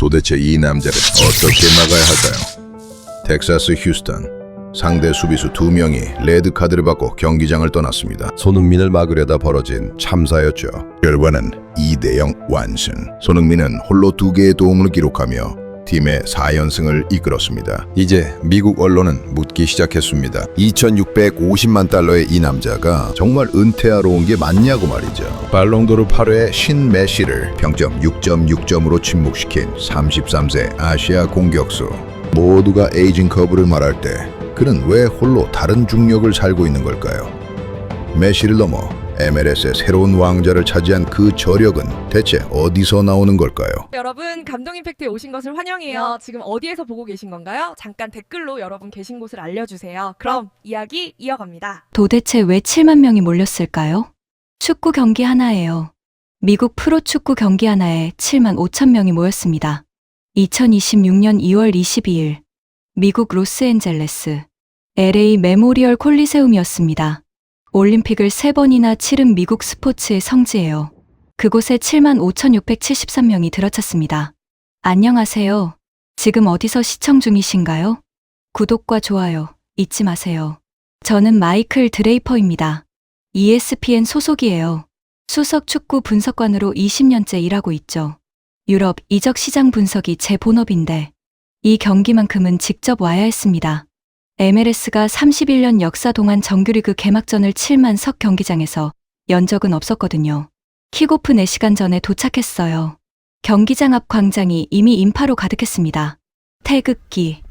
도대체 이 남자를 어떻게 막아야 할까요? 텍사스 휴스턴. 상대 수비수 2명이 레드카드를 받고 경기장을 떠났습니다. 손흥민을 막으려다 벌어진 참사였죠. 결과는 2대0 완승. 손흥민은 홀로 2개의 도움을 기록하며 팀의 4연승을 이끌었습니다. 이제 미국 언론은 묻기 시작했습니다. 2,650만 달러의 이 남자가 정말 은퇴하러 온 게 맞냐고 말이죠. 발롱도르 8회 신 메시를 평점 6.6점으로 침묵시킨 33세 아시아 공격수. 모두가 에이징 커브를 말할 때 그는 왜 홀로 다른 중력을 살고 있는 걸까요? 메시를 넘어 MLS의 새로운 왕자를 차지한 그 저력은 대체 어디서 나오는 걸까요? 여러분, 감동 임팩트에 오신 것을 환영해요. 지금 어디에서 보고 계신 건가요? 잠깐 댓글로 여러분 계신 곳을 알려주세요. 그럼 이야기 이어갑니다. 도대체 왜 7만 명이 몰렸을까요? 축구 경기 하나예요. 미국 프로축구 경기 하나에 7만 5천 명이 모였습니다. 2026년 2월 22일 미국 로스앤젤레스 LA 메모리얼 콜리세움이었습니다. 올림픽을 3번이나 치른 미국 스포츠의 성지예요. 그곳에 7만 5,673명이 들어찼습니다. 안녕하세요. 지금 어디서 시청 중이신가요? 구독과 좋아요 잊지 마세요. 저는 마이클 드레이퍼입니다. ESPN 소속이에요. 수석 축구 분석관으로 20년째 일하고 있죠. 유럽 이적 시장 분석이 제 본업인데 이 경기만큼은 직접 와야 했습니다. MLS가 31년 역사 동안 정규리그 개막전을 7만 석 경기장에서 연 적은 없었거든요. 킥오프 4시간 전에 도착했어요. 경기장 앞 광장이 이미 인파로 가득했습니다. 태극기,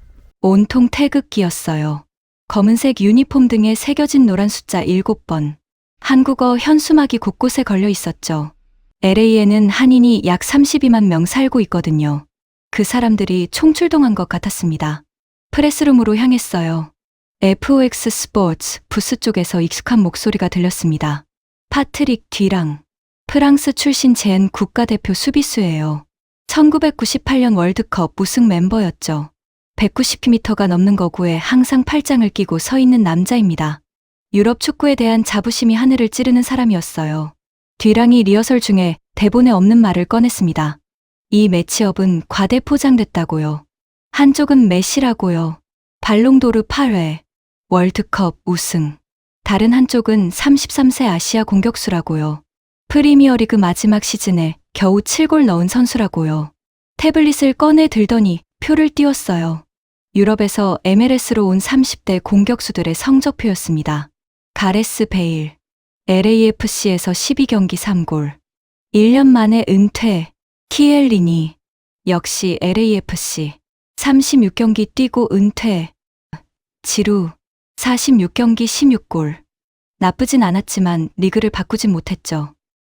온통 태극기였어요. 검은색 유니폼 등에 새겨진 노란 숫자 7번. 한국어 현수막이 곳곳에 걸려 있었죠. LA에는 한인이 약 32만 명 살고 있거든요. 그 사람들이 총출동한 것 같았습니다. 프레스룸으로 향했어요. FOX 스포츠 부스 쪽에서 익숙한 목소리가 들렸습니다. 파트릭 듀랑. 프랑스 출신 젠 국가대표 수비수예요. 1998년 월드컵 우승 멤버였죠. 190m가 넘는 거구에 항상 팔짱을 끼고 서 있는 남자입니다. 유럽 축구에 대한 자부심이 하늘을 찌르는 사람이었어요. 듀랑이 리허설 중에 대본에 없는 말을 꺼냈습니다. 이 매치업은 과대 포장됐다고요. 한쪽은 메시라고요. 발롱도르 8회, 월드컵 우승. 다른 한쪽은 33세 아시아 공격수라고요. 프리미어리그 마지막 시즌에 겨우 7골 넣은 선수라고요. 태블릿을 꺼내 들더니 표를 띄웠어요. 유럽에서 MLS로 온 30대 공격수들의 성적표였습니다. 가레스 베일, LAFC에서 12경기 3골. 1년 만에 은퇴, 키엘리니, 역시 LAFC. 36경기 뛰고 은퇴. 지루, 46경기 16골. 나쁘진 않았지만 리그를 바꾸진 못했죠.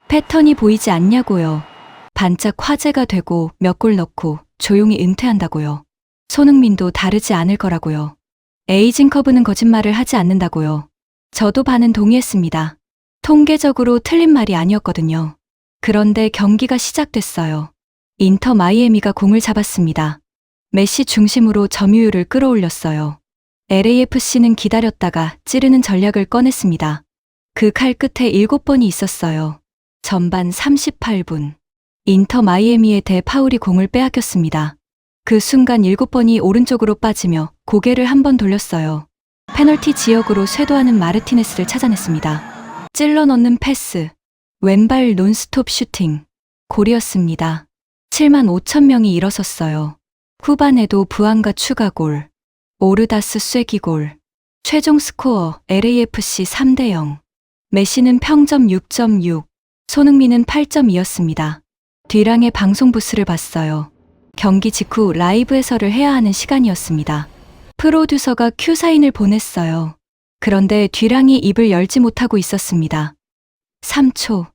패턴이 보이지 않냐고요. 반짝 화제가 되고 몇 골 넣고 조용히 은퇴한다고요. 손흥민도 다르지 않을 거라고요. 에이징 커브는 거짓말을 하지 않는다고요. 저도 반은 동의했습니다. 통계적으로 틀린 말이 아니었거든요. 그런데 경기가 시작됐어요. 인터 마이애미가 공을 잡았습니다. 메시 중심으로 점유율을 끌어올렸어요. LAFC는 기다렸다가 찌르는 전략을 꺼냈습니다. 그 칼 끝에 7번이 있었어요. 전반 38분. 인터 마이애미의 대파울이 공을 빼앗겼습니다. 그 순간 7번이 오른쪽으로 빠지며 고개를 한 번 돌렸어요. 페널티 지역으로 쇄도하는 마르티네스를 찾아냈습니다. 찔러 넣는 패스. 왼발 논스톱 슈팅. 골이었습니다. 7만 5천 명이 일어섰어요. 후반에도 부안과 추가골, 오르다스 쐐기골, 최종 스코어 LAFC 3대0. 메시는 평점 6.6, 손흥민은 8.2였습니다. 듀랑의 방송 부스를 봤어요. 경기 직후 라이브 해설을 해야 하는 시간이었습니다. 프로듀서가 큐사인을 보냈어요. 그런데 듀랑이 입을 열지 못하고 있었습니다. 3초,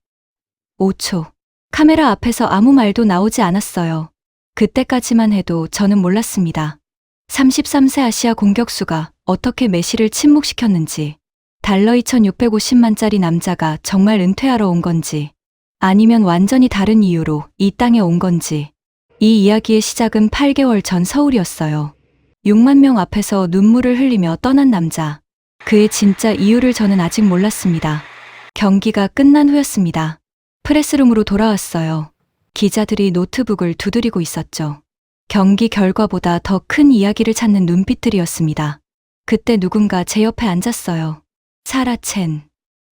5초. 카메라 앞에서 아무 말도 나오지 않았어요. 그때까지만 해도 저는 몰랐습니다. 33세 아시아 공격수가 어떻게 메시를 침묵시켰는지, 달러 2,650만짜리 남자가 정말 은퇴하러 온 건지, 아니면 완전히 다른 이유로 이 땅에 온 건지. 이 이야기의 시작은 8개월 전 서울이었어요. 6만 명 앞에서 눈물을 흘리며 떠난 남자. 그의 진짜 이유를 저는 아직 몰랐습니다. 경기가 끝난 후였습니다. 프레스룸으로 돌아왔어요. 기자들이 노트북을 두드리고 있었죠. 경기 결과보다 더 큰 이야기를 찾는 눈빛들이었습니다. 그때 누군가 제 옆에 앉았어요. 사라 첸.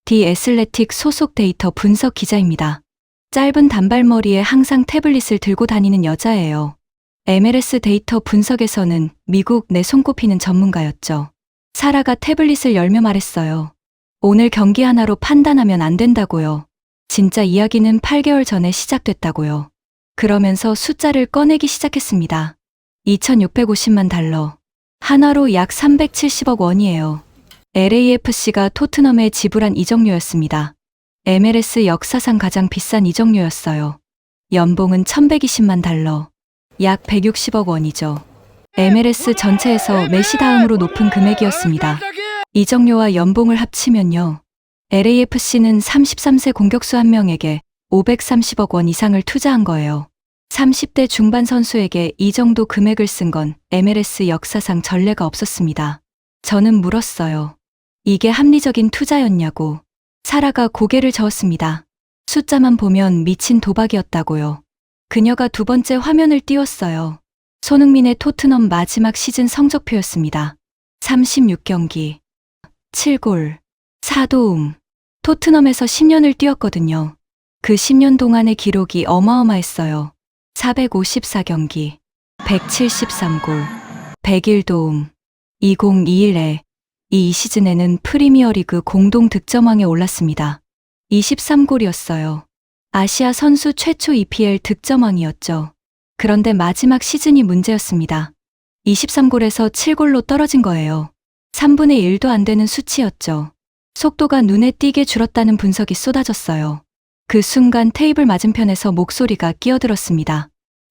디 애슬레틱 소속 데이터 분석 기자입니다. 짧은 단발머리에 항상 태블릿을 들고 다니는 여자예요. MLS 데이터 분석에서는 미국 내 손꼽히는 전문가였죠. 사라가 태블릿을 열며 말했어요. 오늘 경기 하나로 판단하면 안 된다고요. 진짜 이야기는 8개월 전에 시작됐다고요. 그러면서 숫자를 꺼내기 시작했습니다. 2,650만 달러. 하나로 약 370억 원이에요. LAFC가 토트넘에 지불한 이적료였습니다. MLS 역사상 가장 비싼 이적료였어요. 연봉은 1,120만 달러. 약 160억 원이죠. MLS 전체에서 메시 다음으로 높은 금액이었습니다. 이적료와 연봉을 합치면요. LAFC는 33세 공격수 한 명에게 530억 원 이상을 투자한 거예요. 30대 중반 선수에게 이 정도 금액을 쓴 건 MLS 역사상 전례가 없었습니다. 저는 물었어요. 이게 합리적인 투자였냐고. 사라가 고개를 저었습니다. 숫자만 보면 미친 도박이었다고요. 그녀가 두 번째 화면을 띄웠어요. 손흥민의 토트넘 마지막 시즌 성적표였습니다. 36경기, 7골, 4도움. 토트넘에서 10년을 뛰었거든요. 그 10년 동안의 기록이 어마어마했어요. 454경기, 173골, 101도움. 2021에 이 시즌에는 프리미어리그 공동 득점왕에 올랐습니다. 23골이었어요. 아시아 선수 최초 EPL 득점왕이었죠. 그런데 마지막 시즌이 문제였습니다. 23골에서 7골로 떨어진 거예요. 3분의 1도 안 되는 수치였죠. 속도가 눈에 띄게 줄었다는 분석이 쏟아졌어요. 그 순간 테이블 맞은편에서 목소리가 끼어들었습니다.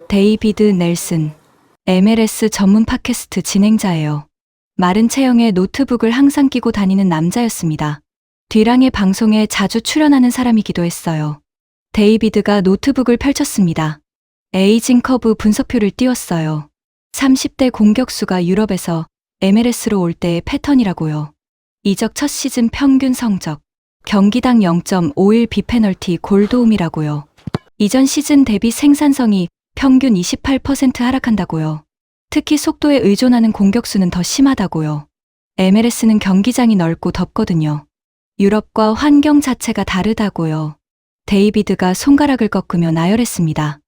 데이비드 넬슨, MLS 전문 팟캐스트 진행자예요. 마른 체형에 노트북을 항상 끼고 다니는 남자였습니다. 뒤랑의 방송에 자주 출연하는 사람이기도 했어요. 데이비드가 노트북을 펼쳤습니다. 에이징 커브 분석표를 띄웠어요. 30대 공격수가 유럽에서 MLS로 올 때의 패턴이라고요. 이적 첫 시즌 평균 성적, 경기당 0.51 비페널티 골도움이라고요. 이전 시즌 대비 생산성이 평균 28% 하락한다고요. 특히 속도에 의존하는 공격수는 더 심하다고요. MLS는 경기장이 넓고 덥거든요. 유럽과 환경 자체가 다르다고요. 데이비드가 손가락을 꺾으며 나열했습니다.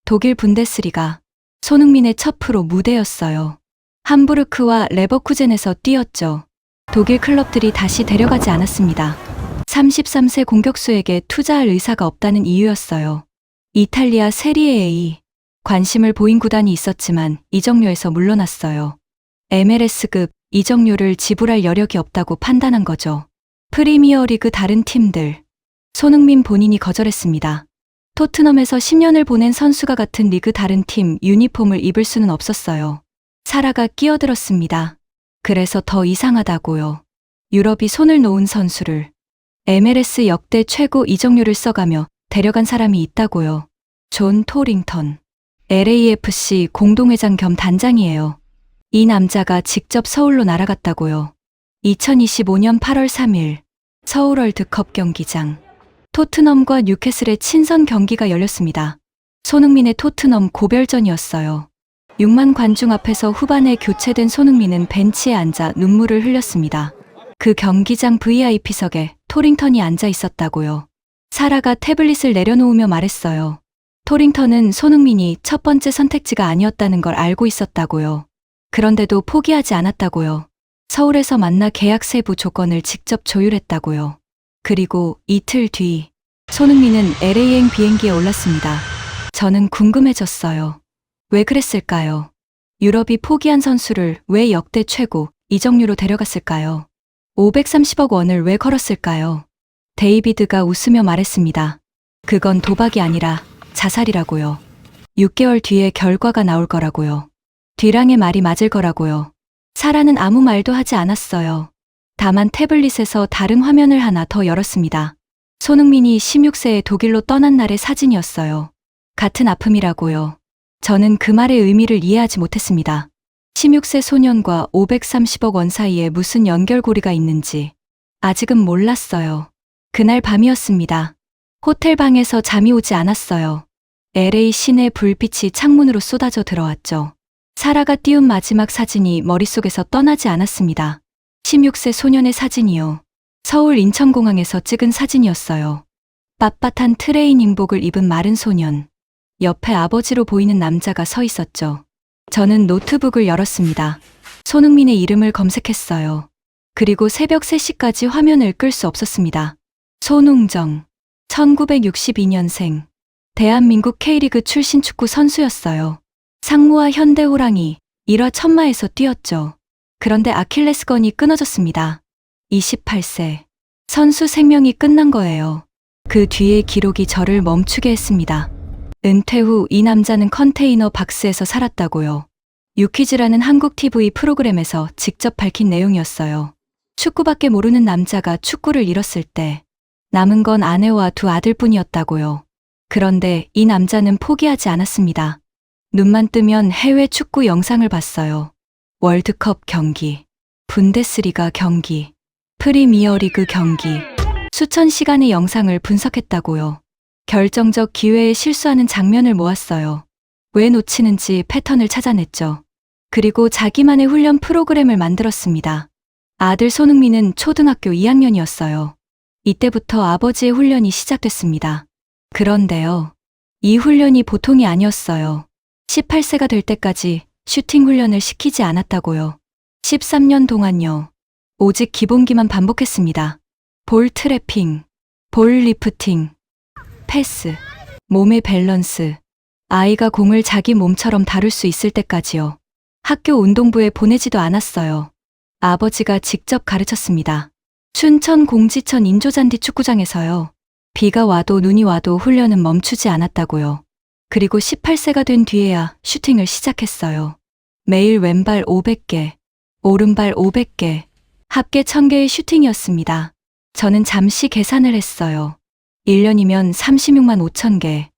독일 분데스리가 손흥민의 첫 프로 무대였어요. 함부르크와 레버쿠젠에서 뛰었죠. 독일 클럽들이 다시 데려가지 않았습니다. 33세 공격수에게 투자할 의사가 없다는 이유였어요. 이탈리아 세리에 A. 관심을 보인 구단이 있었지만 이적료에서 물러났어요. MLS급 이적료를 지불할 여력이 없다고 판단한 거죠. 프리미어리그 다른 팀들. 손흥민 본인이 거절했습니다. 토트넘에서 10년을 보낸 선수가 같은 리그 다른 팀 유니폼을 입을 수는 없었어요. 사라가 끼어들었습니다. 그래서 더 이상하다고요. 유럽이 손을 놓은 선수를 MLS 역대 최고 이적료를 써가며 데려간 사람이 있다고요. 존 토링턴. LAFC 공동회장 겸 단장이에요. 이 남자가 직접 서울로 날아갔다고요. 2025년 8월 3일 서울 월드컵 경기장. 토트넘과 뉴캐슬의 친선 경기가 열렸습니다. 손흥민의 토트넘 고별전이었어요. 6만 관중 앞에서 후반에 교체된 손흥민은 벤치에 앉아 눈물을 흘렸습니다. 그 경기장 VIP석에 토링턴이 앉아 있었다고요. 사라가 태블릿을 내려놓으며 말했어요. 토링턴은 손흥민이 첫 번째 선택지가 아니었다는 걸 알고 있었다고요. 그런데도 포기하지 않았다고요. 서울에서 만나 계약 세부 조건을 직접 조율했다고요. 그리고 이틀 뒤 손흥민은 LA행 비행기에 올랐습니다. 저는 궁금해졌어요. 왜 그랬을까요? 유럽이 포기한 선수를 왜 역대 최고 이적료로 데려갔을까요? 530억 원을 왜 걸었을까요? 데이비드가 웃으며 말했습니다. 그건 도박이 아니라 자살이라고요. 6개월 뒤에 결과가 나올 거라고요. 뒤랑의 말이 맞을 거라고요. 사라는 아무 말도 하지 않았어요. 다만 태블릿에서 다른 화면을 하나 더 열었습니다. 손흥민이 16세에 독일로 떠난 날의 사진이었어요. 같은 아픔이라고요. 저는 그 말의 의미를 이해하지 못했습니다. 16세 소년과 530억 원 사이에 무슨 연결고리가 있는지 아직은 몰랐어요. 그날 밤이었습니다. 호텔 방에서 잠이 오지 않았어요. LA 시내 불빛이 창문으로 쏟아져 들어왔죠. 사라가 띄운 마지막 사진이 머릿속에서 떠나지 않았습니다. 16세 소년의 사진이요. 서울 인천공항에서 찍은 사진이었어요. 빳빳한 트레이닝복을 입은 마른 소년. 옆에 아버지로 보이는 남자가 서 있었죠. 저는 노트북을 열었습니다. 손흥민의 이름을 검색했어요. 그리고 새벽 3시까지 화면을 끌 수 없었습니다. 손웅정, 1962년생. 대한민국 K리그 출신 축구 선수였어요. 상무와 현대 호랑이, 1화 천마에서 뛰었죠. 그런데 아킬레스건이 끊어졌습니다. 28세. 선수 생명이 끝난 거예요. 그 뒤의 기록이 저를 멈추게 했습니다. 은퇴 후 이 남자는 컨테이너 박스에서 살았다고요. 유퀴즈라는 한국 TV 프로그램에서 직접 밝힌 내용이었어요. 축구밖에 모르는 남자가 축구를 잃었을 때 남은 건 아내와 2 아들뿐이었다고요. 그런데 이 남자는 포기하지 않았습니다. 눈만 뜨면 해외 축구 영상을 봤어요. 월드컵 경기, 분데스리가 경기, 프리미어리그 경기, 수천 시간의 영상을 분석했다고요. 결정적 기회에 실수하는 장면을 모았어요. 왜 놓치는지 패턴을 찾아냈죠. 그리고 자기만의 훈련 프로그램을 만들었습니다. 아들 손흥민은 초등학교 2학년이었어요. 이때부터 아버지의 훈련이 시작됐습니다. 그런데요. 이 훈련이 보통이 아니었어요. 18세가 될 때까지 슈팅 훈련을 시키지 않았다고요. 13년 동안요. 오직 기본기만 반복했습니다. 볼 트래핑, 볼 리프팅, 패스, 몸의 밸런스. 아이가 공을 자기 몸처럼 다룰 수 있을 때까지요. 학교 운동부에 보내지도 않았어요. 아버지가 직접 가르쳤습니다. 춘천 공지천 인조잔디 축구장에서요. 비가 와도 눈이 와도 훈련은 멈추지 않았다고요. 그리고 18세가 된 뒤에야 슈팅을 시작했어요. 매일 왼발 500개, 오른발 500개, 합계 1000개의 슈팅이었습니다. 저는 잠시 계산을 했어요. 1년이면 36만 5천 개,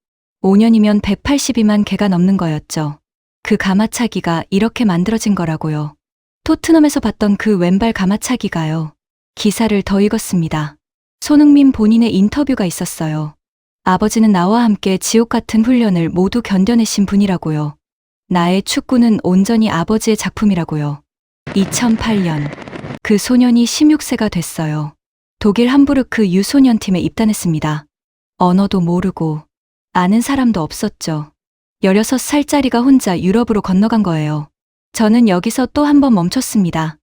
5년이면 182만 개가 넘는 거였죠. 그 가마차기가 이렇게 만들어진 거라고요. 토트넘에서 봤던 그 왼발 가마차기가요. 기사를 더 읽었습니다. 손흥민 본인의 인터뷰가 있었어요. 아버지는 나와 함께 지옥 같은 훈련을 모두 견뎌내신 분이라고요. 나의 축구는 온전히 아버지의 작품이라고요. 2008년 그 소년이 16세가 됐어요. 독일 함부르크 유소년팀에 입단했습니다. 언어도 모르고 아는 사람도 없었죠. 16살짜리가 혼자 유럽으로 건너간 거예요. 저는 여기서 또 한 번 멈췄습니다.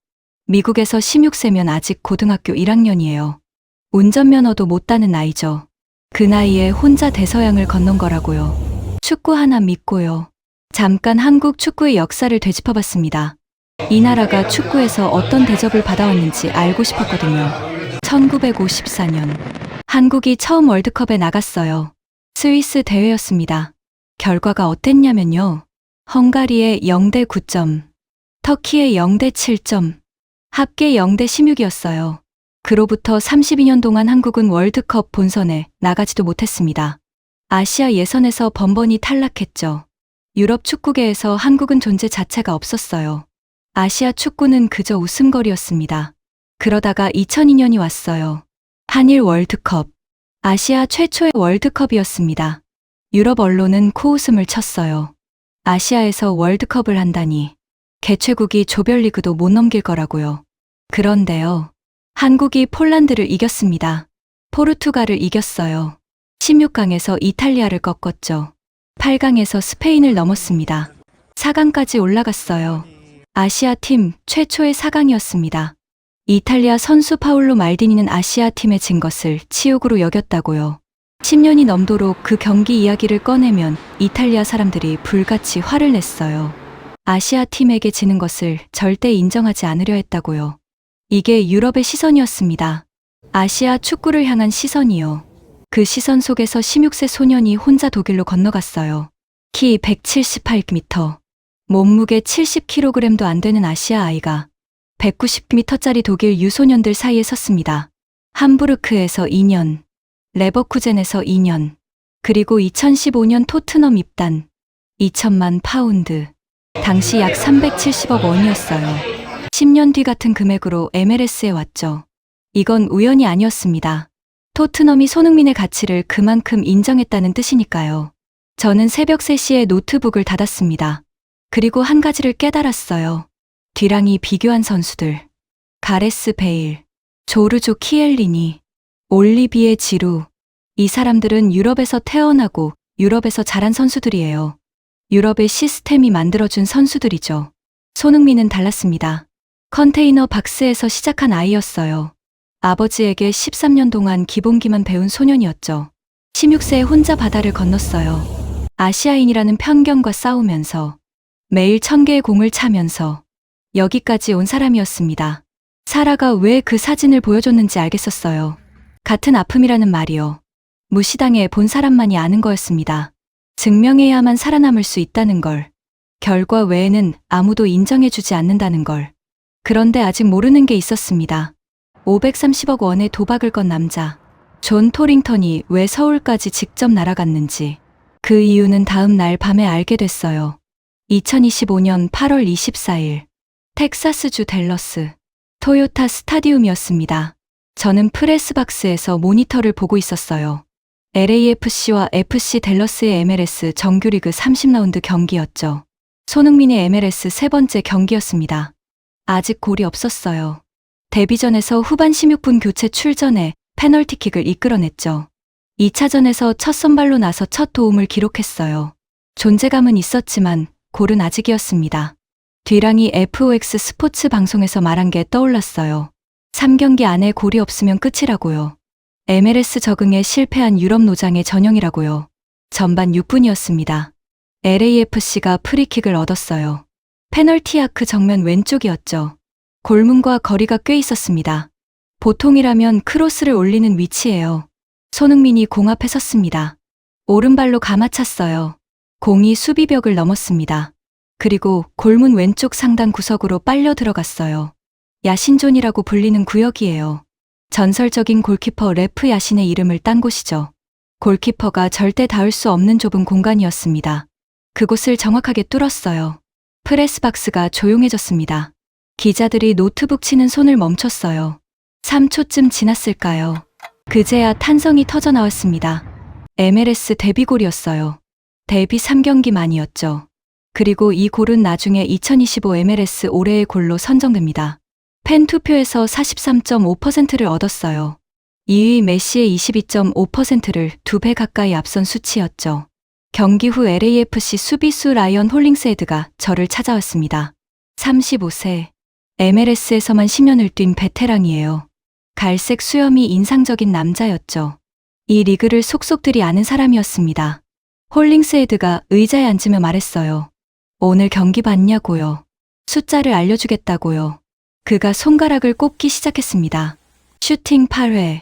미국에서 16세면 아직 고등학교 1학년이에요. 운전면허도 못 따는 나이죠. 그 나이에 혼자 대서양을 건넌 거라고요. 축구 하나 믿고요. 잠깐 한국 축구의 역사를 되짚어봤습니다. 이 나라가 축구에서 어떤 대접을 받아왔는지 알고 싶었거든요. 1954년 한국이 처음 월드컵에 나갔어요. 스위스 대회였습니다. 결과가 어땠냐면요. 헝가리의 0대 9점, 터키의 0대 7점, 합계 0대 16이었어요. 그로부터 32년 동안 한국은 월드컵 본선에 나가지도 못했습니다. 아시아 예선에서 번번이 탈락했죠. 유럽 축구계에서 한국은 존재 자체가 없었어요. 아시아 축구는 그저 웃음거리였습니다. 그러다가 2002년이 왔어요. 한일 월드컵. 아시아 최초의 월드컵이었습니다. 유럽 언론은 코웃음을 쳤어요. 아시아에서 월드컵을 한다니. 개최국이 조별리그도 못 넘길 거라고요. 그런데요. 한국이 폴란드를 이겼습니다. 포르투갈을 이겼어요. 16강에서 이탈리아를 꺾었죠. 8강에서 스페인을 넘었습니다. 4강까지 올라갔어요. 아시아 팀 최초의 4강이었습니다. 이탈리아 선수 파울로 말디니는 아시아 팀에 진 것을 치욕으로 여겼다고요. 10년이 넘도록 그 경기 이야기를 꺼내면 이탈리아 사람들이 불같이 화를 냈어요. 아시아 팀에게 지는 것을 절대 인정하지 않으려 했다고요. 이게 유럽의 시선이었습니다. 아시아 축구를 향한 시선이요. 그 시선 속에서 16세 소년이 혼자 독일로 건너갔어요. 키 178m, 몸무게 70kg도 안 되는 아시아 아이가 190m짜리 독일 유소년들 사이에 섰습니다. 함부르크에서 2년, 레버쿠젠에서 2년, 그리고 2015년 토트넘 입단, 2천만 파운드, 당시 약 370억 원이었어요. 10년 뒤 같은 금액으로 MLS에 왔죠. 이건 우연이 아니었습니다. 토트넘이 손흥민의 가치를 그만큼 인정했다는 뜻이니까요. 저는 새벽 3시에 노트북을 닫았습니다. 그리고 한 가지를 깨달았어요. 뒤랑이 비교한 선수들. 가레스 베일, 조르조 키엘리니, 올리비에 지루. 이 사람들은 유럽에서 태어나고 유럽에서 자란 선수들이에요. 유럽의 시스템이 만들어준 선수들이죠. 손흥민은 달랐습니다. 컨테이너 박스에서 시작한 아이였어요. 아버지에게 13년 동안 기본기만 배운 소년이었죠. 16세에 혼자 바다를 건넜어요. 아시아인이라는 편견과 싸우면서 매일 1000개의 공을 차면서 여기까지 온 사람이었습니다. 사라가 왜 그 사진을 보여줬는지 알겠었어요. 같은 아픔이라는 말이요. 무시당해 본 사람만이 아는 거였습니다. 증명해야만 살아남을 수 있다는 걸. 결과 외에는 아무도 인정해주지 않는다는 걸. 그런데 아직 모르는 게 있었습니다. 530억 원의 도박을 건 남자. 존 토링턴이 왜 서울까지 직접 날아갔는지. 그 이유는 다음 날 밤에 알게 됐어요. 2025년 8월 24일. 텍사스주 댈러스. 토요타 스타디움이었습니다. 저는 프레스박스에서 모니터를 보고 있었어요. LAFC와 FC 댈러스의 MLS 정규리그 30라운드 경기였죠. 손흥민의 MLS 세 번째 경기였습니다. 아직 골이 없었어요. 데뷔전에서 후반 16분 교체 출전해 페널티킥을 이끌어냈죠. 2차전에서 첫 선발로 나서 첫 도움을 기록했어요. 존재감은 있었지만 골은 아직이었습니다. 뒤랑이 FOX 스포츠 방송에서 말한 게 떠올랐어요. 3경기 안에 골이 없으면 끝이라고요. MLS 적응에 실패한 유럽 노장의 전형이라고요. 전반 6분이었습니다. LAFC가 프리킥을 얻었어요. 페널티아크 정면 왼쪽이었죠. 골문과 거리가 꽤 있었습니다. 보통이라면 크로스를 올리는 위치예요. 손흥민이 공 앞에 섰습니다. 오른발로 감아찼어요. 공이 수비벽을 넘었습니다. 그리고 골문 왼쪽 상단 구석으로 빨려 들어갔어요. 야신존이라고 불리는 구역이에요. 전설적인 골키퍼 레프 야신의 이름을 딴 곳이죠. 골키퍼가 절대 닿을 수 없는 좁은 공간이었습니다. 그곳을 정확하게 뚫었어요. 프레스박스가 조용해졌습니다. 기자들이 노트북 치는 손을 멈췄어요. 3초쯤 지났을까요? 그제야 탄성이 터져 나왔습니다. MLS 데뷔골이었어요. 데뷔 3경기 만이었죠. 그리고 이 골은 나중에 2025 MLS 올해의 골로 선정됩니다. 팬 투표에서 43.5%를 얻었어요. 2위 메시의 22.5%를 2배 가까이 앞선 수치였죠. 경기 후 LAFC 수비수 라이언 홀링스헤드가 저를 찾아왔습니다. 35세. MLS에서만 10년을 뛴 베테랑이에요. 갈색 수염이 인상적인 남자였죠. 이 리그를 속속들이 아는 사람이었습니다. 홀링스헤드가 의자에 앉으며 말했어요. 오늘 경기 봤냐고요. 숫자를 알려주겠다고요. 그가 손가락을 꼽기 시작했습니다. 슈팅 8회,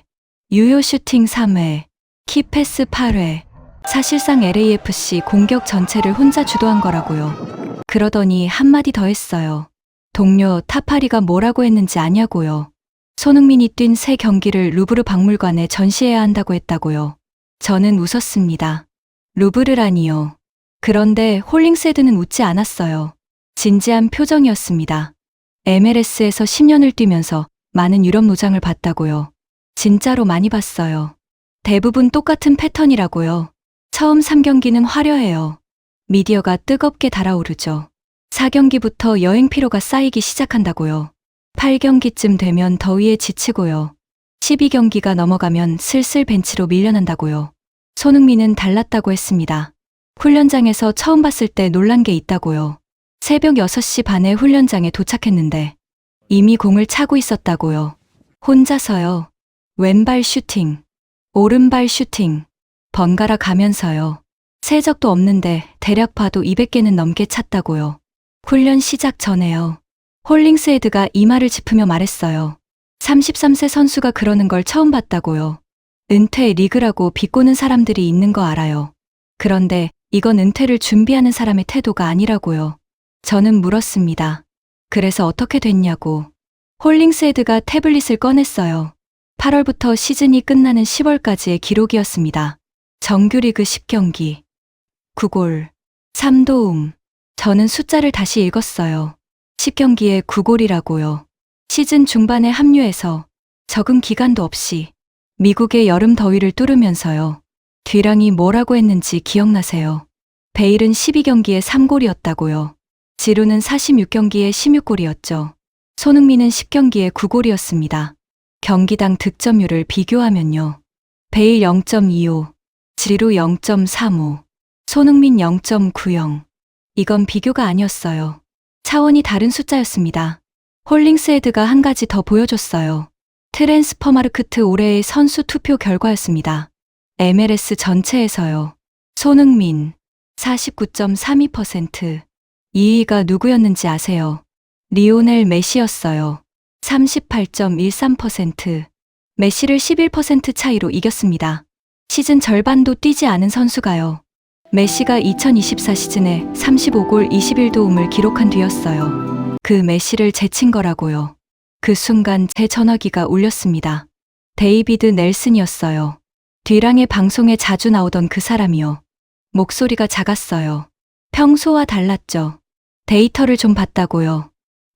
유효 슈팅 3회, 키패스 8회. 사실상 LAFC 공격 전체를 혼자 주도한 거라고요. 그러더니 한마디 더 했어요. 동료 타파리가 뭐라고 했는지 아냐고요. 손흥민이 뛴 새 경기를 루브르 박물관에 전시해야 한다고 했다고요. 저는 웃었습니다. 루브르라니요. 그런데 홀링스헤드는 웃지 않았어요. 진지한 표정이었습니다. MLS에서 10년을 뛰면서 많은 유럽 노장을 봤다고요. 진짜로 많이 봤어요. 대부분 똑같은 패턴이라고요. 처음 3경기는 화려해요. 미디어가 뜨겁게 달아오르죠. 4경기부터 여행 피로가 쌓이기 시작한다고요. 8경기쯤 되면 더위에 지치고요. 12경기가 넘어가면 슬슬 벤치로 밀려난다고요. 손흥민은 달랐다고 했습니다. 훈련장에서 처음 봤을 때 놀란 게 있다고요. 새벽 6시 반에 훈련장에 도착했는데 이미 공을 차고 있었다고요. 혼자서요. 왼발 슈팅, 오른발 슈팅, 번갈아 가면서요. 세 적도 없는데 대략 봐도 200개는 넘게 찼다고요. 훈련 시작 전에요. 홀링스헤드가 이마를 짚으며 말했어요. 33세 선수가 그러는 걸 처음 봤다고요. 은퇴 리그라고 비꼬는 사람들이 있는 거 알아요. 그런데 이건 은퇴를 준비하는 사람의 태도가 아니라고요. 저는 물었습니다. 그래서 어떻게 됐냐고. 홀링스헤드가 태블릿을 꺼냈어요. 8월부터 시즌이 끝나는 10월까지의 기록이었습니다. 정규리그 10경기, 9골, 3도움. 저는 숫자를 다시 읽었어요. 10경기에 9골이라고요. 시즌 중반에 합류해서 적응 기간도 없이 미국의 여름 더위를 뚫으면서요. 뒤랑이 뭐라고 했는지 기억나세요? 베일은 12경기에 3골이었다고요. 지루는 46경기에 16골이었죠. 손흥민은 10경기에 9골이었습니다. 경기당 득점률을 비교하면요. 베일 0.25, 지루 0.35, 손흥민 0.90. 이건 비교가 아니었어요. 차원이 다른 숫자였습니다. 홀링스헤드가 한 가지 더 보여줬어요. 트랜스퍼마르크트 올해의 선수 투표 결과였습니다. MLS 전체에서요. 손흥민 49.32%. 2위가 누구였는지 아세요? 리오넬 메시였어요. 38.13%. 메시를 11% 차이로 이겼습니다. 시즌 절반도 뛰지 않은 선수가요. 메시가 2024 시즌에 35골 21도움을 기록한 뒤였어요. 그 메시를 제친 거라고요. 그 순간 제 전화기가 울렸습니다. 데이비드 넬슨이었어요. 뒤랑의 방송에 자주 나오던 그 사람이요. 목소리가 작았어요. 평소와 달랐죠. 데이터를 좀 봤다고요.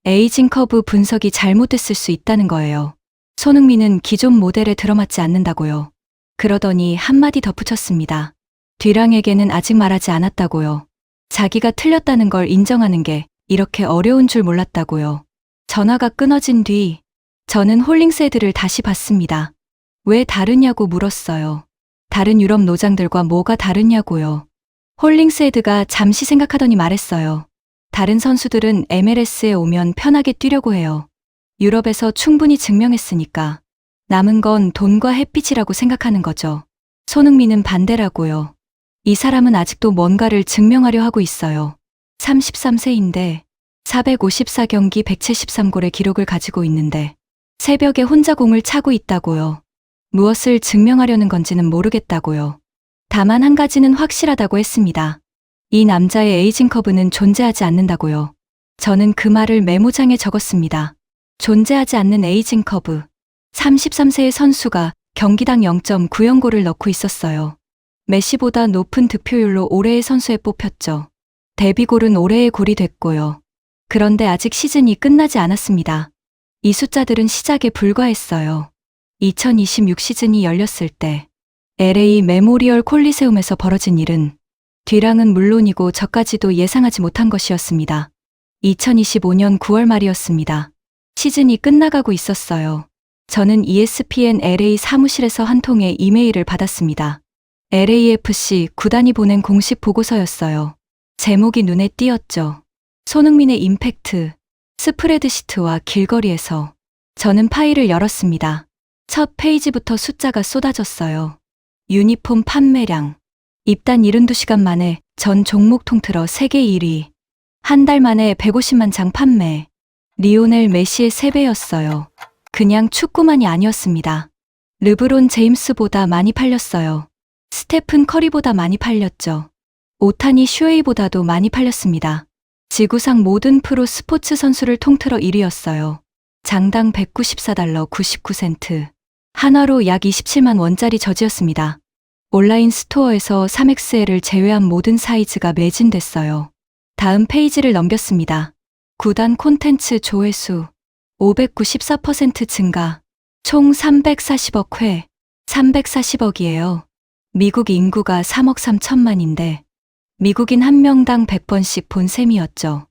에이징 커브 분석이 잘못됐을 수 있다는 거예요. 손흥민은 기존 모델에 들어맞지 않는다고요. 그러더니 한마디 덧붙였습니다. 뒤랑에게는 아직 말하지 않았다고요. 자기가 틀렸다는 걸 인정하는 게 이렇게 어려운 줄 몰랐다고요. 전화가 끊어진 뒤 저는 홀링스헤드를 다시 봤습니다. 왜 다르냐고 물었어요. 다른 유럽 노장들과 뭐가 다르냐고요. 홀링스헤드가 잠시 생각하더니 말했어요. 다른 선수들은 MLS에 오면 편하게 뛰려고 해요. 유럽에서 충분히 증명했으니까. 남은 건 돈과 햇빛이라고 생각하는 거죠. 손흥민은 반대라고요. 이 사람은 아직도 뭔가를 증명하려 하고 있어요. 33세인데 454경기 173골의 기록을 가지고 있는데 새벽에 혼자 공을 차고 있다고요. 무엇을 증명하려는 건지는 모르겠다고요. 다만 한 가지는 확실하다고 했습니다. 이 남자의 에이징 커브는 존재하지 않는다고요. 저는 그 말을 메모장에 적었습니다. 존재하지 않는 에이징 커브. 33세의 선수가 경기당 0.90골을 넣고 있었어요. 메시보다 높은 득표율로 올해의 선수에 뽑혔죠. 데뷔골은 올해의 골이 됐고요. 그런데 아직 시즌이 끝나지 않았습니다. 이 숫자들은 시작에 불과했어요. 2026 시즌이 열렸을 때 LA 메모리얼 콜리세움에서 벌어진 일은 뒤랑은 물론이고 저까지도 예상하지 못한 것이었습니다. 2025년 9월 말이었습니다. 시즌이 끝나가고 있었어요. 저는 ESPN LA 사무실에서 한 통의 이메일을 받았습니다. LAFC 구단이 보낸 공식 보고서였어요. 제목이 눈에 띄었죠. 손흥민의 임팩트, 스프레드시트와 길거리에서. 저는 파일을 열었습니다. 첫 페이지부터 숫자가 쏟아졌어요. 유니폼 판매량. 입단 72시간 만에 전 종목 통틀어 세계 1위. 한 달 만에 150만 장 판매. 리오넬 메시의 3배였어요. 그냥 축구만이 아니었습니다. 르브론 제임스보다 많이 팔렸어요. 스테픈 커리보다 많이 팔렸죠. 오타니 슈에이보다도 많이 팔렸습니다. 지구상 모든 프로 스포츠 선수를 통틀어 1위였어요. 장당 194달러 99센트. 한화로 약 27만 원짜리 저지였습니다. 온라인 스토어에서 3XL을 제외한 모든 사이즈가 매진됐어요. 다음 페이지를 넘겼습니다. 구단 콘텐츠 조회수 594% 증가. 총 340억 회. 340억이에요. 미국 인구가 3억 3천만인데 미국인 한 명당 100번씩 본 셈이었죠.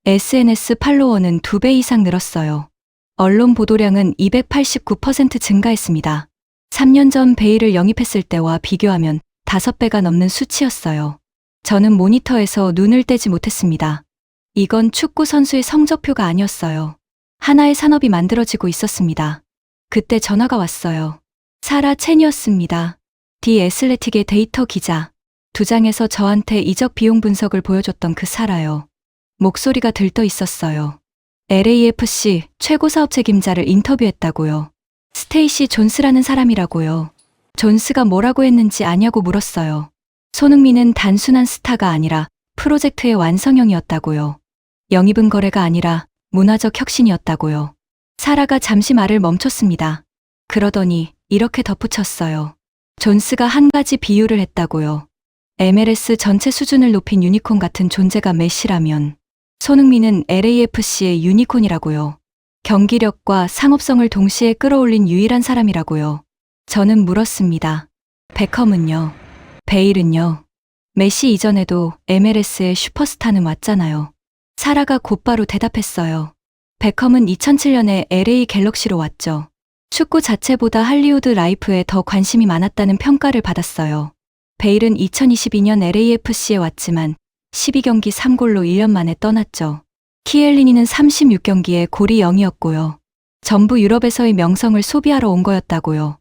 SNS 팔로워는 2배 이상 늘었어요. 언론 보도량은 289% 증가했습니다. 3년 전 베일을 영입했을 때와 비교하면 5배가 넘는 수치였어요. 저는 모니터에서 눈을 떼지 못했습니다. 이건 축구 선수의 성적표가 아니었어요. 하나의 산업이 만들어지고 있었습니다. 그때 전화가 왔어요. 사라 첸이었습니다. 디 애슬레틱의 데이터 기자. 2장에서 저한테 이적 비용 분석을 보여줬던 그 사라요. 목소리가 들떠 있었어요. LAFC 최고 사업 책임자를 인터뷰했다고요. 스테이시 존스라는 사람이라고요. 존스가 뭐라고 했는지 아냐고 물었어요. 손흥민은 단순한 스타가 아니라 프로젝트의 완성형이었다고요. 영입은 거래가 아니라 문화적 혁신이었다고요. 사라가 잠시 말을 멈췄습니다. 그러더니 이렇게 덧붙였어요. 존스가 한 가지 비유를 했다고요. MLS 전체 수준을 높인 유니콘 같은 존재가 메시라면 손흥민은 LAFC의 유니콘이라고요. 경기력과 상업성을 동시에 끌어올린 유일한 사람이라고요. 저는 물었습니다. 베컴은요? 베일은요. 메시 이전에도 MLS의 슈퍼스타는 왔잖아요. 사라가 곧바로 대답했어요. 베컴은 2007년에 LA 갤럭시로 왔죠. 축구 자체보다 할리우드 라이프에 더 관심이 많았다는 평가를 받았어요. 베일은 2022년 LAFC에 왔지만 12경기 3골로 1년 만에 떠났죠. 키엘리니는 36경기에 골이 0이었고요. 전부 유럽에서의 명성을 소비하러 온 거였다고요.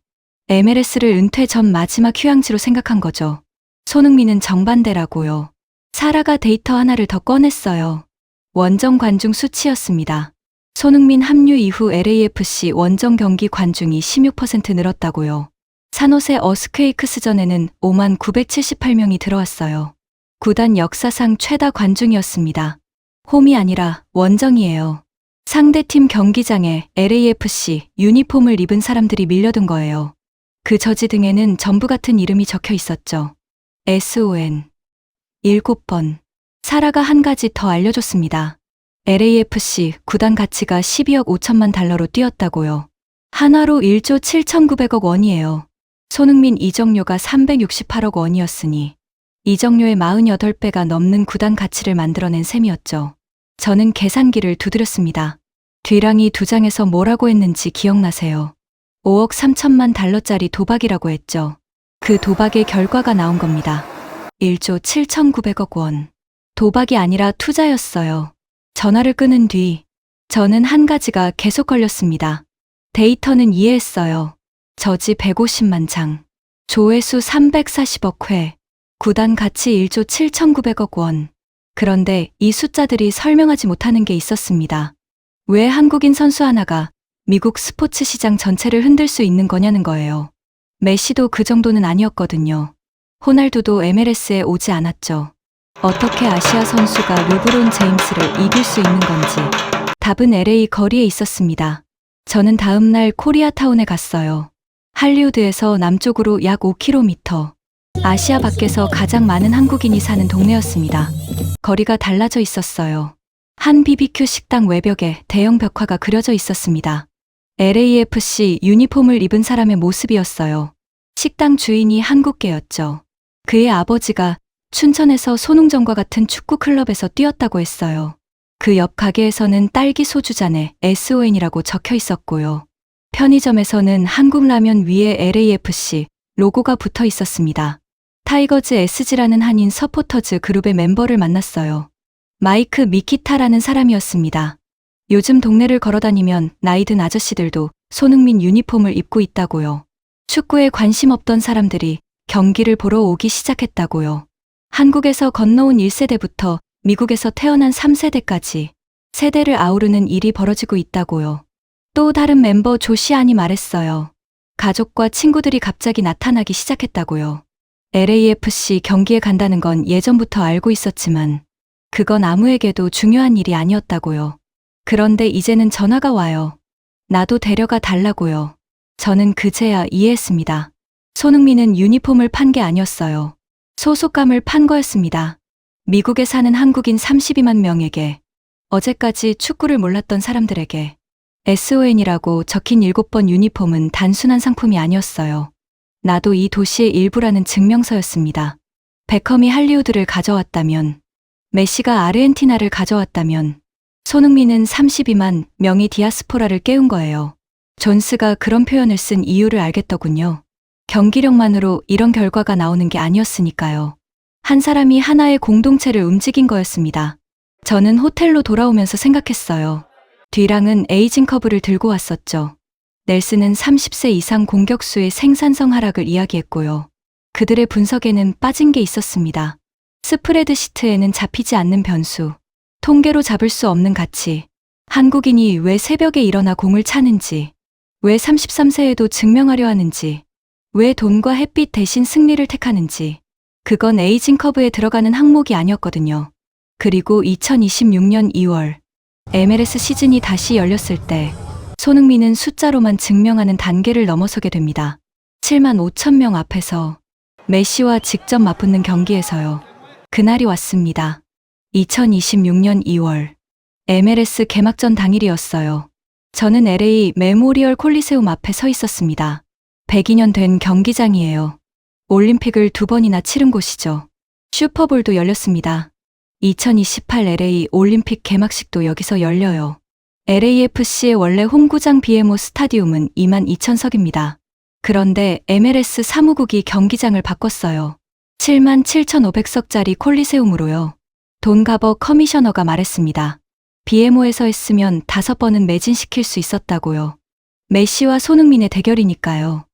MLS를 은퇴 전 마지막 휴양지로 생각한 거죠. 손흥민은 정반대라고요. 사라가 데이터 하나를 더 꺼냈어요. 원정 관중 수치였습니다. 손흥민 합류 이후 LAFC 원정 경기 관중이 16% 늘었다고요. 산호세 어스퀘이크스전에는 5만 978명이 들어왔어요. 구단 역사상 최다 관중이었습니다. 홈이 아니라 원정이에요. 상대팀 경기장에 LAFC 유니폼을 입은 사람들이 밀려든 거예요. 그 저지 등에는 전부 같은 이름이 적혀 있었죠. SON. 7번. 사라가 한 가지 더 알려줬습니다. LAFC 구단 가치가 12억 5천만 달러로 뛰었다고요. 한화로 1조 7,900억 원이에요. 손흥민 이적료가 368억 원이었으니 이적료의 48배가 넘는 구단 가치를 만들어낸 셈이었죠. 저는 계산기를 두드렸습니다. 뒤랑이 두 장에서 뭐라고 했는지 기억나세요? 5억 3천만 달러짜리 도박이라고 했죠. 그 도박의 결과가 나온 겁니다. 1조 7,900억 원. 도박이 아니라 투자였어요. 전화를 끊은 뒤 저는 한 가지가 계속 걸렸습니다. 데이터는 이해했어요. 저지 150만 장. 조회수 340억 회. 구단 가치 1조 7,900억 원. 그런데 이 숫자들이 설명하지 못하는 게 있었습니다. 왜 한국인 선수 하나가 미국 스포츠 시장 전체를 흔들 수 있는 거냐는 거예요. 메시도 그 정도는 아니었거든요. 호날두도 MLS에 오지 않았죠. 어떻게 아시아 선수가 르브론 제임스를 이길 수 있는 건지. 답은 LA 거리에 있었습니다. 저는 다음 날 코리아타운에 갔어요. 할리우드에서 남쪽으로 약 5km. 아시아 밖에서 가장 많은 한국인이 사는 동네였습니다. 거리가 달라져 있었어요. 한 BBQ 식당 외벽에 대형 벽화가 그려져 있었습니다. LAFC 유니폼을 입은 사람의 모습이었어요. 식당 주인이 한국계였죠. 그의 아버지가 춘천에서 손흥정과 같은 축구 클럽에서 뛰었다고 했어요. 그 옆 가게에서는 딸기 소주잔에 SON이라고 적혀 있었고요. 편의점에서는 한국 라면 위에 LAFC 로고가 붙어 있었습니다. 타이거즈 SG라는 한인 서포터즈 그룹의 멤버를 만났어요. 마이크 미키타라는 사람이었습니다. 요즘 동네를 걸어다니면 나이 든 아저씨들도 손흥민 유니폼을 입고 있다고요. 축구에 관심 없던 사람들이 경기를 보러 오기 시작했다고요. 한국에서 건너온 1세대부터 미국에서 태어난 3세대까지 세대를 아우르는 일이 벌어지고 있다고요. 또 다른 멤버 조시안이 말했어요. 가족과 친구들이 갑자기 나타나기 시작했다고요. LAFC 경기에 간다는 건 예전부터 알고 있었지만 그건 아무에게도 중요한 일이 아니었다고요. 그런데 이제는 전화가 와요. 나도 데려가 달라고요. 저는 그제야 이해했습니다. 손흥민은 유니폼을 판 게 아니었어요. 소속감을 판 거였습니다. 미국에 사는 한국인 32만 명에게, 어제까지 축구를 몰랐던 사람들에게 SON이라고 적힌 7번 유니폼은 단순한 상품이 아니었어요. 나도 이 도시의 일부라는 증명서였습니다. 베컴이 할리우드를 가져왔다면, 메시가 아르헨티나를 가져왔다면, 손흥민은 32만 명의 디아스포라를 깨운 거예요. 존스가 그런 표현을 쓴 이유를 알겠더군요. 경기력만으로 이런 결과가 나오는 게 아니었으니까요. 한 사람이 하나의 공동체를 움직인 거였습니다. 저는 호텔로 돌아오면서 생각했어요. 뒤랑은 에이징 커브를 들고 왔었죠. 넬슨은 30세 이상 공격수의 생산성 하락을 이야기했고요. 그들의 분석에는 빠진 게 있었습니다. 스프레드시트에는 잡히지 않는 변수, 통계로 잡을 수 없는 가치, 한국인이 왜 새벽에 일어나 공을 차는지, 왜 33세에도 증명하려 하는지, 왜 돈과 햇빛 대신 승리를 택하는지, 그건 에이징 커브에 들어가는 항목이 아니었거든요. 그리고 2026년 2월, MLS 시즌이 다시 열렸을 때, 손흥민은 숫자로만 증명하는 단계를 넘어서게 됩니다. 7만 5천 명 앞에서 메시와 직접 맞붙는 경기에서요. 그날이 왔습니다. 2026년 2월 MLS 개막전 당일이었어요. 저는 LA 메모리얼 콜리세움 앞에 서 있었습니다. 102년 된 경기장이에요. 올림픽을 2번이나 치른 곳이죠. 슈퍼볼도 열렸습니다. 2028 LA 올림픽 개막식도 여기서 열려요. LAFC의 원래 홈구장 BMO 스타디움은 22,000석입니다. 그런데 MLS 사무국이 경기장을 바꿨어요. 77,500석짜리 콜리세움으로요. 돈 가버 커미셔너가 말했습니다. BMO에서 했으면 5번은 매진시킬 수 있었다고요. 메시와 손흥민의 대결이니까요.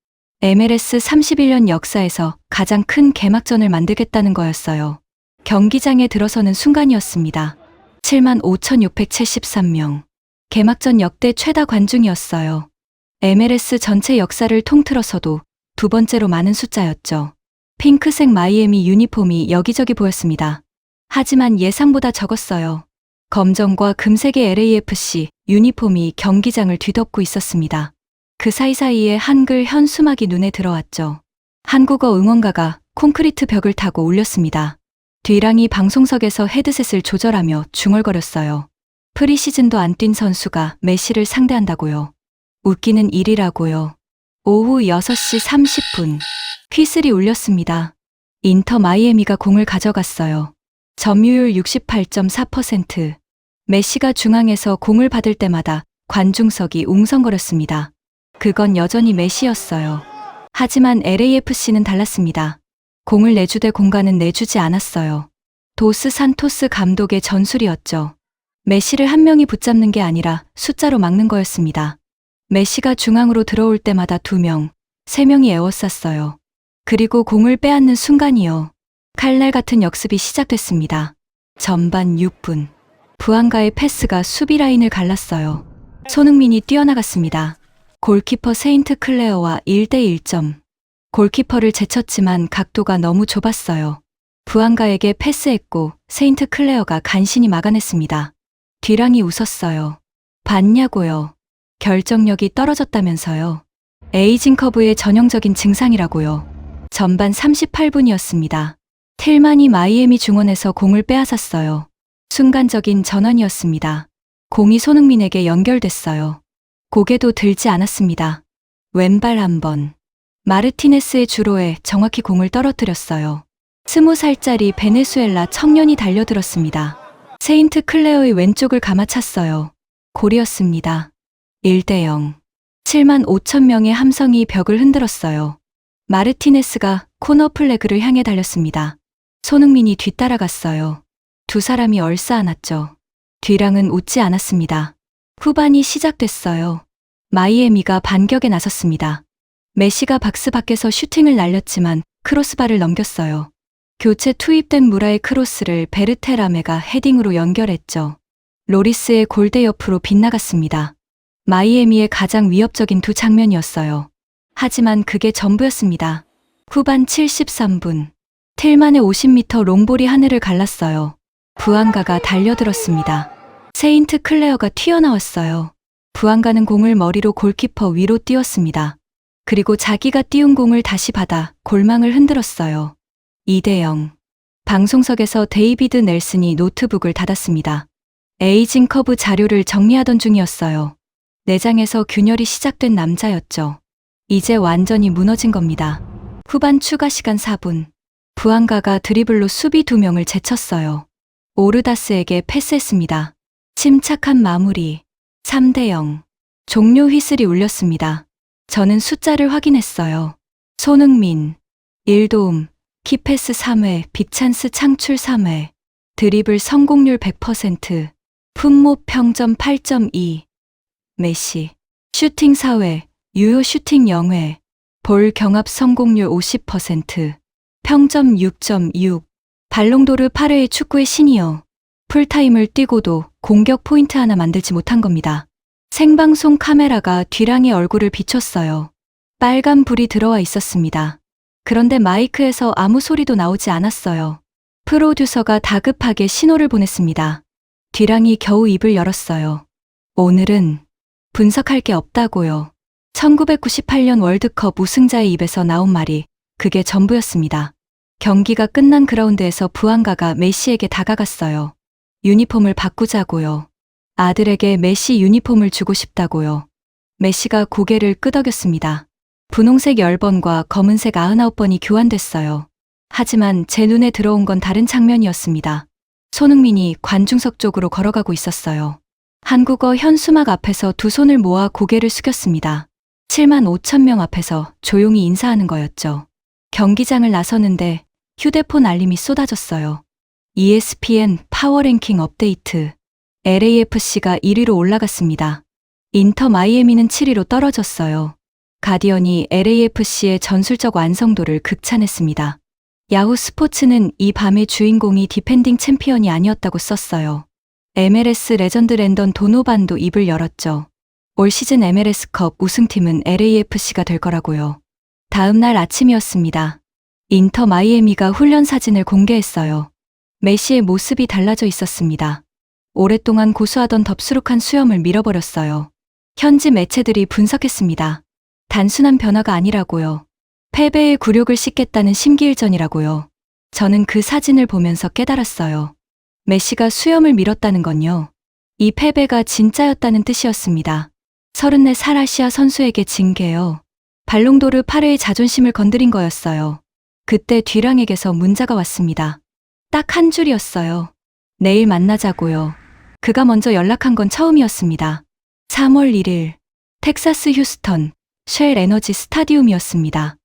MLS 31년 역사에서 가장 큰 개막전을 만들겠다는 거였어요. 경기장에 들어서는 순간이었습니다. 75,673명. 개막전 역대 최다 관중이었어요. MLS 전체 역사를 통틀어서도 2번째로 많은 숫자였죠. 핑크색 마이애미 유니폼이 여기저기 보였습니다. 하지만 예상보다 적었어요. 검정과 금색의 LAFC 유니폼이 경기장을 뒤덮고 있었습니다. 그 사이사이에 한글 현수막이 눈에 들어왔죠. 한국어 응원가가 콘크리트 벽을 타고 울렸습니다. 뒤랑이 방송석에서 헤드셋을 조절하며 중얼거렸어요. 프리시즌도 안 뛴 선수가 메시를 상대한다고요. 웃기는 일이라고요. 오후 6시 30분 휘슬이 울렸습니다. 인터 마이애미가 공을 가져갔어요. 점유율 68.4%. 메시가 중앙에서 공을 받을 때마다 관중석이 웅성거렸습니다. 그건 여전히 메시였어요. 하지만 LAFC는 달랐습니다. 공을 내주되 공간은 내주지 않았어요. 도스 산토스 감독의 전술이었죠. 메시를 한 명이 붙잡는 게 아니라 숫자로 막는 거였습니다. 메시가 중앙으로 들어올 때마다 2명, 3명이 에워쌌어요. 그리고 공을 빼앗는 순간이요. 칼날 같은 역습이 시작됐습니다. 전반 6분. 부안가의 패스가 수비 라인을 갈랐어요. 손흥민이 뛰어나갔습니다. 골키퍼 세인트 클레어와 1대1점. 골키퍼를 제쳤지만 각도가 너무 좁았어요. 부안가에게 패스했고 세인트 클레어가 간신히 막아냈습니다. 뒤랑이 웃었어요. 봤냐고요. 결정력이 떨어졌다면서요. 에이징 커브의 전형적인 증상이라고요. 전반 38분이었습니다. 틸만이 마이애미 중원에서 공을 빼앗았어요. 순간적인 전환이었습니다. 공이 손흥민에게 연결됐어요. 고개도 들지 않았습니다. 왼발 한 번. 마르티네스의 주로에 정확히 공을 떨어뜨렸어요. 20살짜리 베네수엘라 청년이 달려들었습니다. 세인트 클레어의 왼쪽을 감아찼어요. 골이었습니다. 1대0. 7만 5천 명의 함성이 벽을 흔들었어요. 마르티네스가 코너 플래그를 향해 달렸습니다. 손흥민이 뒤따라갔어요. 두 사람이 얼싸안았죠. 뒤랑은 웃지 않았습니다. 후반이 시작됐어요. 마이애미가 반격에 나섰습니다. 메시가 박스 밖에서 슈팅을 날렸지만 크로스바를 넘겼어요. 교체 투입된 무라의 크로스를 베르테라메가 헤딩으로 연결했죠. 로리스의 골대 옆으로 빗나갔습니다. 마이애미의 가장 위협적인 두 장면이었어요. 하지만 그게 전부였습니다. 후반 73분. 틸만의 50m 롱볼이 하늘을 갈랐어요. 부안가가 달려들었습니다. 세인트 클레어가 튀어나왔어요. 부안가는 공을 머리로 골키퍼 위로 띄웠습니다. 그리고 자기가 띄운 공을 다시 받아 골망을 흔들었어요. 2대0. 방송석에서 데이비드 넬슨이 노트북을 닫았습니다. 에이징 커브 자료를 정리하던 중이었어요. 내장에서 균열이 시작된 남자였죠. 이제 완전히 무너진 겁니다. 후반 추가 시간 4분. 부안가가 드리블로 수비 2명을 제쳤어요. 오르다스에게 패스했습니다. 침착한 마무리. 3대0. 종료 휘슬이 울렸습니다. 저는 숫자를 확인했어요. 손흥민 1도움, 키패스 3회, 빅찬스 창출 3회, 드리블 성공률 100%, 품목 평점 8.2, 메시 슈팅 4회, 유효 슈팅 0회, 볼 경합 성공률 50%, 평점 6.6, 발롱도르 8회의 축구의 신이요. 풀타임을 뛰고도 공격 포인트 하나 만들지 못한 겁니다. 생방송 카메라가 뒤랑의 얼굴을 비췄어요. 빨간 불이 들어와 있었습니다. 그런데 마이크에서 아무 소리도 나오지 않았어요. 프로듀서가 다급하게 신호를 보냈습니다. 뒤랑이 겨우 입을 열었어요. 오늘은 분석할 게 없다고요. 1998년 월드컵 우승자의 입에서 나온 말이 그게 전부였습니다. 경기가 끝난 그라운드에서 부안가가 메시에게 다가갔어요. 유니폼을 바꾸자고요. 아들에게 메시 유니폼을 주고 싶다고요. 메시가 고개를 끄덕였습니다. 분홍색 10번과 검은색 99번이 교환됐어요. 하지만 제 눈에 들어온 건 다른 장면이었습니다. 손흥민이 관중석 쪽으로 걸어가고 있었어요. 한국어 현수막 앞에서 두 손을 모아 고개를 숙였습니다. 7만 5천 명 앞에서 조용히 인사하는 거였죠. 경기장을 나서는데 휴대폰 알림이 쏟아졌어요. ESPN 파워랭킹 업데이트. LAFC가 1위로 올라갔습니다. 인터 마이애미는 7위로 떨어졌어요. 가디언이 LAFC의 전술적 완성도를 극찬했습니다. 야후 스포츠는 이 밤의 주인공이 디펜딩 챔피언이 아니었다고 썼어요. MLS 레전드 랜던 도노반도 입을 열었죠. 올 시즌 MLS컵 우승팀은 LAFC가 될 거라고요. 다음 날 아침이었습니다. 인터 마이애미가 훈련 사진을 공개했어요. 메시의 모습이 달라져 있었습니다. 오랫동안 고수하던 덥수룩한 수염을 밀어버렸어요. 현지 매체들이 분석했습니다. 단순한 변화가 아니라고요. 패배의 굴욕을 씻겠다는 심기일전이라고요. 저는 그 사진을 보면서 깨달았어요. 메시가 수염을 밀었다는 건요. 이 패배가 진짜였다는 뜻이었습니다. 34살 아시아 선수에게 진 게요. 발롱도르 파르의 자존심을 건드린 거였어요. 그때 듀랑에게서 문자가 왔습니다. 딱 한 줄이었어요. 내일 만나자고요. 그가 먼저 연락한 건 처음이었습니다. 3월 1일 텍사스 휴스턴 쉘 에너지 스타디움이었습니다.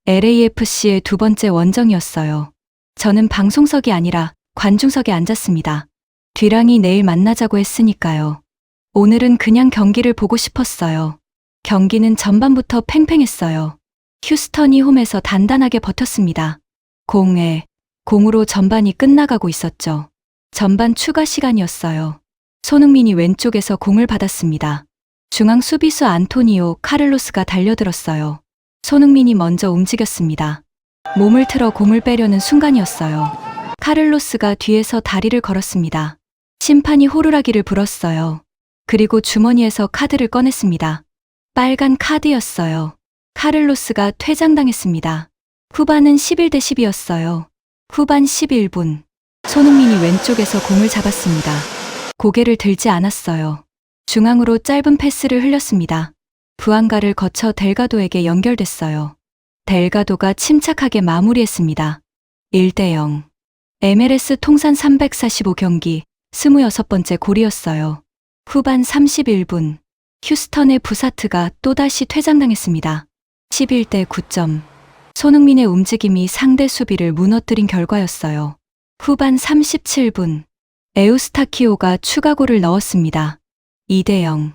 LAFC의 두 번째 원정이었어요. 저는 방송석이 아니라 관중석에 앉았습니다. 듀랑이 내일 만나자고 했으니까요. 오늘은 그냥 경기를 보고 싶었어요. 경기는 전반부터 팽팽했어요. 휴스턴이 홈에서 단단하게 버텼습니다. 0-0으로 전반이 끝나가고 있었죠. 전반 추가 시간이었어요. 손흥민이 왼쪽에서 공을 받았습니다. 중앙 수비수 안토니오 카를로스가 달려들었어요. 손흥민이 먼저 움직였습니다. 몸을 틀어 공을 빼려는 순간이었어요. 카를로스가 뒤에서 다리를 걸었습니다. 심판이 호루라기를 불었어요. 그리고 주머니에서 카드를 꺼냈습니다. 빨간 카드였어요. 카를로스가 퇴장당했습니다. 후반은 11대 10이었어요. 후반 11분. 손흥민이 왼쪽에서 공을 잡았습니다. 고개를 들지 않았어요. 중앙으로 짧은 패스를 흘렸습니다. 부안가를 거쳐 델가도에게 연결됐어요. 델가도가 침착하게 마무리했습니다. 1-0. MLS 통산 345경기 26번째 골이었어요. 후반 31분. 휴스턴의 부사트가 또다시 퇴장당했습니다. 11대 9점. 손흥민의 움직임이 상대 수비를 무너뜨린 결과였어요. 후반 37분. 에우스타키오가 추가골을 넣었습니다. 2-0.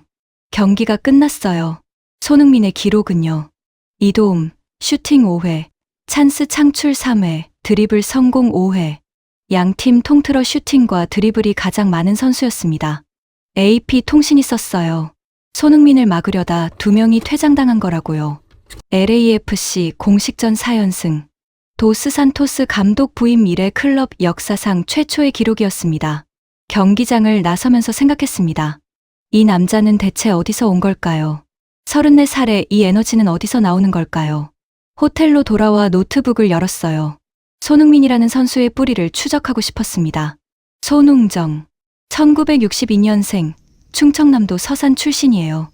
경기가 끝났어요. 손흥민의 기록은요. 이도움, 슈팅 5회, 찬스 창출 3회, 드리블 성공 5회. 양팀 통틀어 슈팅과 드리블이 가장 많은 선수였습니다. AP통신이 썼어요. 손흥민을 막으려다 2명이 퇴장당한 거라고요. LAFC 공식전 4연승. 도스산토스 감독 부임 이래 클럽 역사상 최초의 기록이었습니다. 경기장을 나서면서 생각했습니다. 이 남자는 대체 어디서 온 걸까요? 34살에 이 에너지는 어디서 나오는 걸까요? 호텔로 돌아와 노트북을 열었어요. 손흥민이라는 선수의 뿌리를 추적하고 싶었습니다. 손웅정. 1962년생, 충청남도 서산 출신이에요.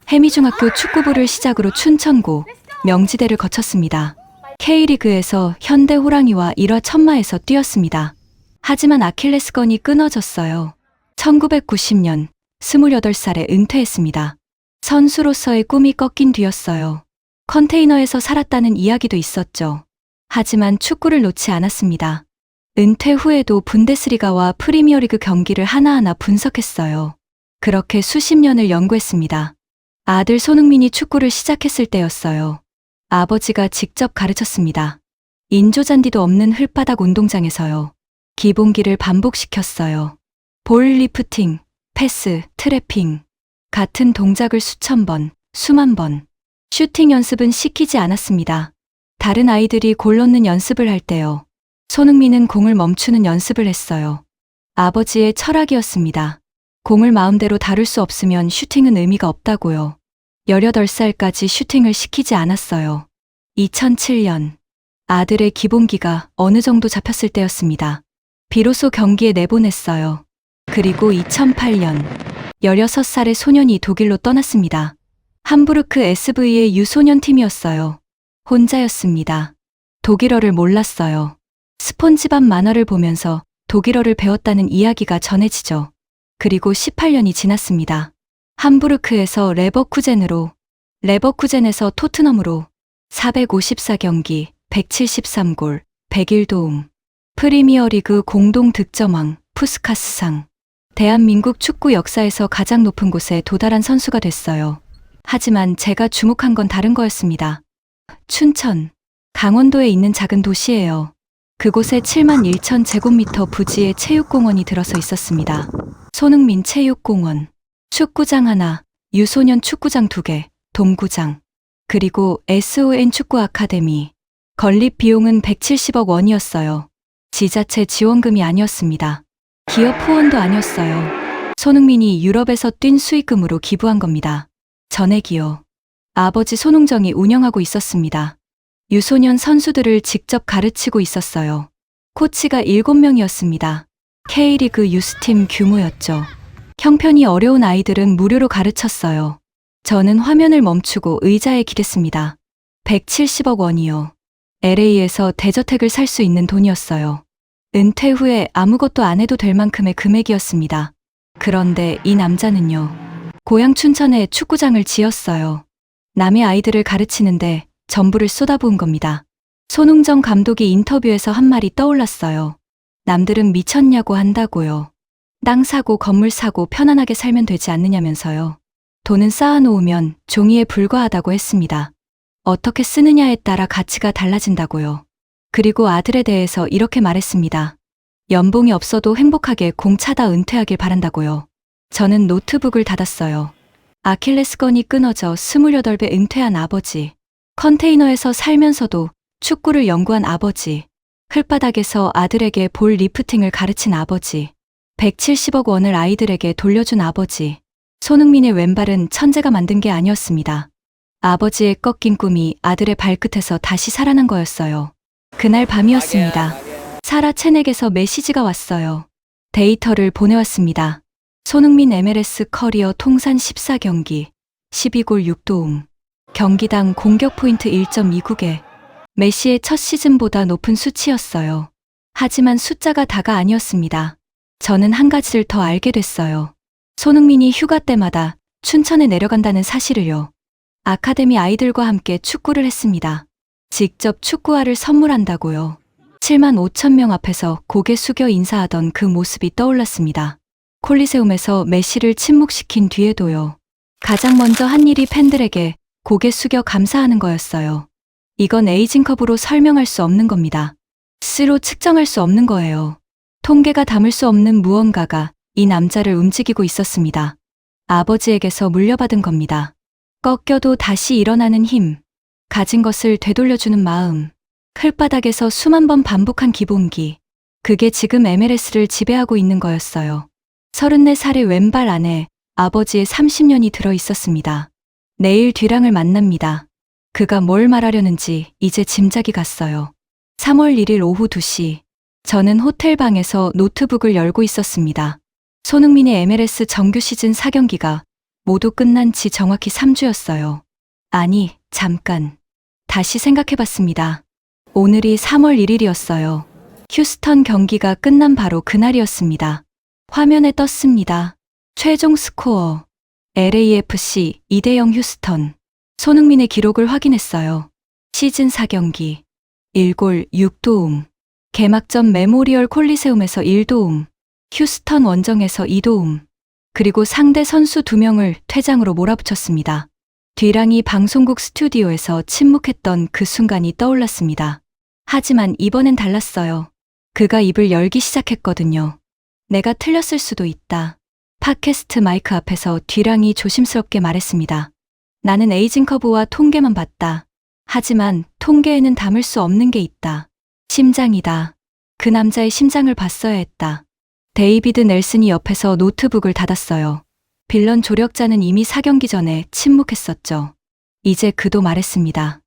해미중학교 축구부를 시작으로 춘천고, 명지대를 거쳤습니다. K리그에서 현대 호랑이와 1화 천마에서 뛰었습니다. 하지만 아킬레스건이 끊어졌어요. 1990년 28살에 은퇴했습니다. 선수로서의 꿈이 꺾인 뒤였어요. 컨테이너에서 살았다는 이야기도 있었죠. 하지만 축구를 놓지 않았습니다. 은퇴 후에도 분데스리가와 프리미어리그 경기를 하나하나 분석했어요. 그렇게 수십 년을 연구했습니다. 아들 손흥민이 축구를 시작했을 때였어요. 아버지가 직접 가르쳤습니다. 인조잔디도 없는 흙바닥 운동장에서요. 기본기를 반복시켰어요. 볼 리프팅, 패스, 트래핑. 같은 동작을 수천 번, 수만 번. 슈팅 연습은 시키지 않았습니다. 다른 아이들이 골 넣는 연습을 할 때요. 손흥민은 공을 멈추는 연습을 했어요. 아버지의 철학이었습니다. 공을 마음대로 다룰 수 없으면 슈팅은 의미가 없다고요. 18살까지 슈팅을 시키지 않았어요. 2007년. 아들의 기본기가 어느 정도 잡혔을 때였습니다. 비로소 경기에 내보냈어요. 그리고 2008년. 16살의 소년이 독일로 떠났습니다. 함부르크 SV의 유소년 팀이었어요. 혼자였습니다. 독일어를 몰랐어요. 스폰지밥 만화를 보면서 독일어를 배웠다는 이야기가 전해지죠. 그리고 18년이 지났습니다. 함부르크에서 레버쿠젠으로, 레버쿠젠에서 토트넘으로 454경기, 173골, 101도움. 프리미어리그 공동 득점왕, 푸스카스상. 대한민국 축구 역사에서 가장 높은 곳에 도달한 선수가 됐어요. 하지만 제가 주목한 건 다른 거였습니다. 춘천, 강원도에 있는 작은 도시예요. 그곳에 7만 1천 제곱미터 부지의 체육공원이 들어서 있었습니다. 손흥민 체육공원, 축구장 하나, 유소년 축구장 2개, 돔구장, 그리고 SON 축구 아카데미. 건립 비용은 170억 원이었어요. 지자체 지원금이 아니었습니다. 기업 후원도 아니었어요. 손흥민이 유럽에서 뛴 수익금으로 기부한 겁니다. 전액이요. 아버지 손흥정이 운영하고 있었습니다. 유소년 선수들을 직접 가르치고 있었어요. 코치가 7명이었습니다. K리그 유스팀 규모였죠. 형편이 어려운 아이들은 무료로 가르쳤어요. 저는 화면을 멈추고 의자에 기댔습니다. 170억 원이요. LA에서 대저택을 살 수 있는 돈이었어요. 은퇴 후에 아무것도 안 해도 될 만큼의 금액이었습니다. 그런데 이 남자는요. 고향 춘천에 축구장을 지었어요. 남의 아이들을 가르치는데 전부를 쏟아부은 겁니다. 손흥정 감독이 인터뷰에서 한 말이 떠올랐어요. 남들은 미쳤냐고 한다고요. 땅 사고 건물 사고 편안하게 살면 되지 않느냐면서요. 돈은 쌓아놓으면 종이에 불과하다고 했습니다. 어떻게 쓰느냐에 따라 가치가 달라진다고요. 그리고 아들에 대해서 이렇게 말했습니다. 연봉이 없어도 행복하게 공 차다 은퇴하길 바란다고요. 저는 노트북을 닫았어요. 아킬레스건이 끊어져 28배 은퇴한 아버지. 컨테이너에서 살면서도 축구를 연구한 아버지. 흙바닥에서 아들에게 볼 리프팅을 가르친 아버지. 170억 원을 아이들에게 돌려준 아버지. 손흥민의 왼발은 천재가 만든 게 아니었습니다. 아버지의 꺾인 꿈이 아들의 발끝에서 다시 살아난 거였어요. 그날 밤이었습니다. 사라 채넥에서 메시지가 왔어요. 데이터를 보내왔습니다. 손흥민 MLS 커리어 통산 14경기, 12골 6도움. 경기당 공격 포인트 1.29개. 메시의 첫 시즌보다 높은 수치였어요. 하지만 숫자가 다가 아니었습니다. 저는 한 가지를 더 알게 됐어요. 손흥민이 휴가 때마다 춘천에 내려간다는 사실을요. 아카데미 아이들과 함께 축구를 했습니다. 직접 축구화를 선물한다고요. 7만 5천 명 앞에서 고개 숙여 인사하던 그 모습이 떠올랐습니다. 콜리세움에서 메시를 침묵시킨 뒤에도요. 가장 먼저 한 일이 팬들에게 고개 숙여 감사하는 거였어요. 이건 에이징컵으로 설명할 수 없는 겁니다. 스로 측정할 수 없는 거예요. 통계가 담을 수 없는 무언가가 이 남자를 움직이고 있었습니다. 아버지에게서 물려받은 겁니다. 꺾여도 다시 일어나는 힘, 가진 것을 되돌려주는 마음, 흙바닥에서 수만 번 반복한 기본기, 그게 지금 MLS를 지배하고 있는 거였어요. 34살의 왼발 안에 아버지의 30년이 들어 있었습니다. 내일 뒤랑을 만납니다. 그가 뭘 말하려는지 이제 짐작이 갔어요. 3월 1일 오후 2시, 저는 호텔방에서 노트북을 열고 있었습니다. 손흥민의 MLS 정규 시즌 4경기가 모두 끝난 지 정확히 3주였어요. 아니, 잠깐. 다시 생각해봤습니다. 오늘이 3월 1일이었어요. 휴스턴 경기가 끝난 바로 그날이었습니다. 화면에 떴습니다. 최종 스코어. LAFC 2대0 휴스턴. 손흥민의 기록을 확인했어요. 시즌 4경기. 1골 6도움. 개막전 메모리얼 콜리세움에서 1도움. 휴스턴 원정에서 2도움. 그리고 상대 선수 2명을 퇴장으로 몰아붙였습니다. 뒤랑이 방송국 스튜디오에서 침묵했던 그 순간이 떠올랐습니다. 하지만 이번엔 달랐어요. 그가 입을 열기 시작했거든요. 내가 틀렸을 수도 있다. 팟캐스트 마이크 앞에서 뒤랑이 조심스럽게 말했습니다. 나는 에이징커브와 통계만 봤다. 하지만 통계에는 담을 수 없는 게 있다. 심장이다. 그 남자의 심장을 봤어야 했다. 데이비드 넬슨이 옆에서 노트북을 닫았어요. 빌런 조력자는 이미 4경기 전에 침묵했었죠. 이제 그도 말했습니다.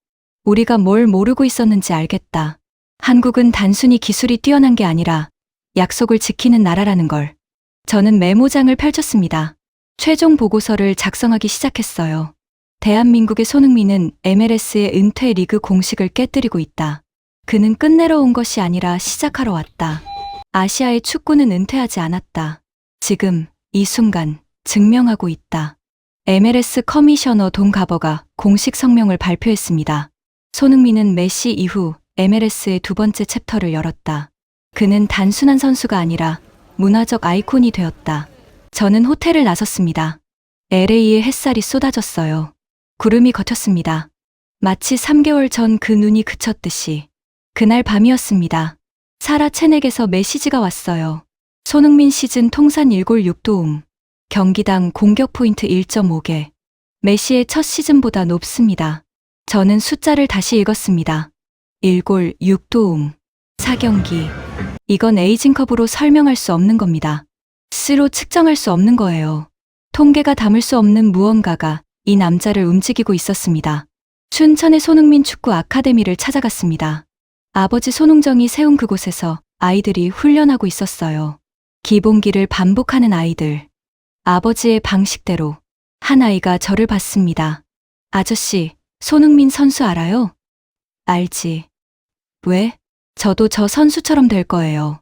우리가 뭘 모르고 있었는지 알겠다. 한국은 단순히 기술이 뛰어난 게 아니라 약속을 지키는 나라라는 걸. 저는 메모장을 펼쳤습니다. 최종 보고서를 작성하기 시작했어요. 대한민국의 손흥민은 MLS의 은퇴 리그 공식을 깨뜨리고 있다. 그는 끝내러 온 것이 아니라 시작하러 왔다. 아시아의 축구는 은퇴하지 않았다. 지금 이 순간 증명하고 있다. MLS 커미셔너 돈 가버가 공식 성명을 발표했습니다. 손흥민은 메시 이후 MLS의 두 번째 챕터를 열었다. 그는 단순한 선수가 아니라 문화적 아이콘이 되었다. 저는 호텔을 나섰습니다. LA의 햇살이 쏟아졌어요. 구름이 걷혔습니다. 마치 3개월 전 그 눈이 그쳤듯이. 그날 밤이었습니다. 사라 채넥에서 메시지가 왔어요. 손흥민 시즌 통산 1골 6도움. 경기당 공격 포인트 1.5개. 메시의 첫 시즌보다 높습니다. 저는 숫자를 다시 읽었습니다. 1골 6도움. 4경기. 이건 에이징컵으로 설명할 수 없는 겁니다. 스로 측정할 수 없는 거예요. 통계가 담을 수 없는 무언가가 이 남자를 움직이고 있었습니다. 춘천의 손흥민 축구 아카데미를 찾아갔습니다. 아버지 손흥정이 세운 그곳에서 아이들이 훈련하고 있었어요. 기본기를 반복하는 아이들. 아버지의 방식대로 한 아이가 저를 봤습니다. 아저씨, 손흥민 선수 알아요? 알지. 왜? 저도 저 선수처럼 될 거예요.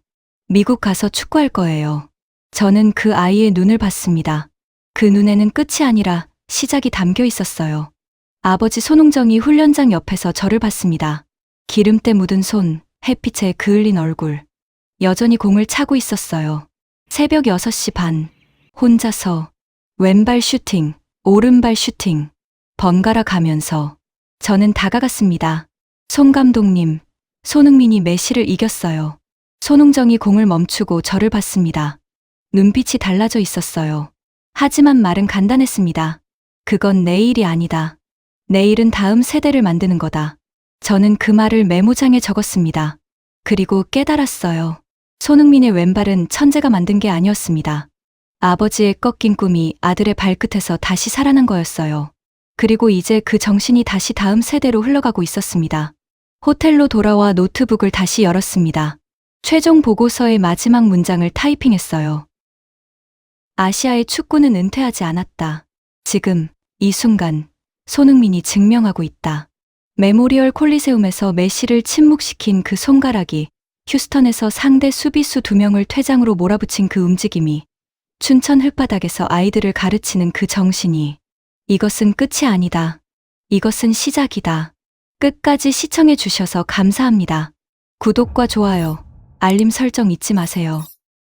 미국 가서 축구할 거예요. 저는 그 아이의 눈을 봤습니다. 그 눈에는 끝이 아니라 시작이 담겨 있었어요. 아버지 손흥정이 훈련장 옆에서 저를 봤습니다. 기름때 묻은 손, 햇빛에 그을린 얼굴. 여전히 공을 차고 있었어요. 새벽 6시 반. 혼자서 왼발 슈팅, 오른발 슈팅. 번갈아 가면서 저는 다가갔습니다. 송 감독님, 손흥민이 메시를 이겼어요. 손흥정이 공을 멈추고 저를 봤습니다. 눈빛이 달라져 있었어요. 하지만 말은 간단했습니다. 그건 내일이 아니다. 내일은 다음 세대를 만드는 거다. 저는 그 말을 메모장에 적었습니다. 그리고 깨달았어요. 손흥민의 왼발은 천재가 만든 게 아니었습니다. 아버지의 꺾인 꿈이 아들의 발끝에서 다시 살아난 거였어요. 그리고 이제 그 정신이 다시 다음 세대로 흘러가고 있었습니다. 호텔로 돌아와 노트북을 다시 열었습니다. 최종 보고서의 마지막 문장을 타이핑했어요. 아시아의 축구는 은퇴하지 않았다. 지금, 이 순간, 손흥민이 증명하고 있다. 메모리얼 콜리세움에서 메시를 침묵시킨 그 손가락이, 휴스턴에서 상대 수비수 2명을 퇴장으로 몰아붙인 그 움직임이, 춘천 흙바닥에서 아이들을 가르치는 그 정신이, 이것은 끝이 아니다. 이것은 시작이다. 끝까지 시청해 주셔서 감사합니다. 구독과 좋아요, 알림 설정 잊지 마세요.